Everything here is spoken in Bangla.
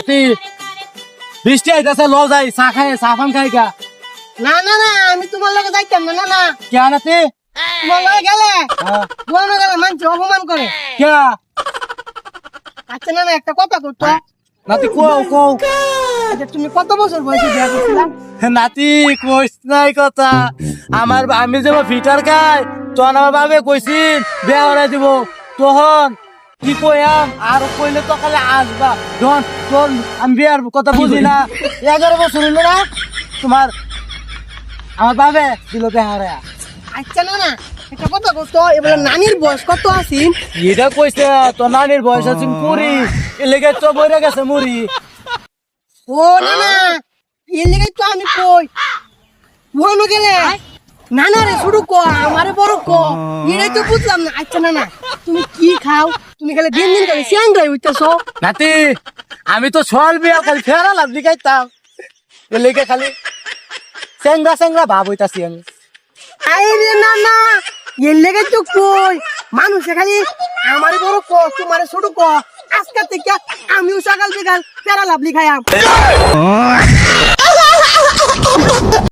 নাতি বৃষ্টি আইতাছে ল যাই চা খাই চা পান খাই কা না না না আমি তোমার লগে যাইতাম না। না না কে নাতি তোমার লগে গেলে হ্যাঁ তোমার গেলে মানুষ অপমান করে। কে আচ্ছা না না একটা কথা করতো। নাতি কও কও আচ্ছা তুমি কত বছর বয়সে বিয়া করছিলা? নাতি কইস নাই কথা আমার আমি যে ফিটার খাই তখন আমার বাবে কইছিল বিয়া হরাই দিব তখন কি কইয়াম আর কইলে তো খালি আসবা যখন তোর আমি বিয়ার কথা বুঝি না 11 বছর হইলো না তোমার আমার বাবে দিল বিয়া হারা আচ্ছা না না একটা কথা করতো এবার নানির বয়স কত আছি? এটা কইছে তোর নানির বয়স আছে পুরি এলাকায় তো বইরে গেছে মুড়ি ও না না এর লেগে তো আমি কই ওখানে গেলে না না রে শুরু কো আমারে বড় কো এটাই তো বুঝলাম না। আচ্ছা না না তুমি কি খাও? তুমি খালি দিন দিন করে সিয়াঙ্গাই হইতেছো। নাতি আমি তো সল বিয়া খালি ফেরা লাভলি খাইতাম এলাকায় খালি স্যাংরা স্যাংরা ভাব হইতাছি আমি আরে না না এর লেগে তো কই মানুষে খালি আমারে বড় কো তোমারে ছোট কো। আজকে থেকে আমিও সকাল বিকাল প্যারা লাভলি খাইয়াম।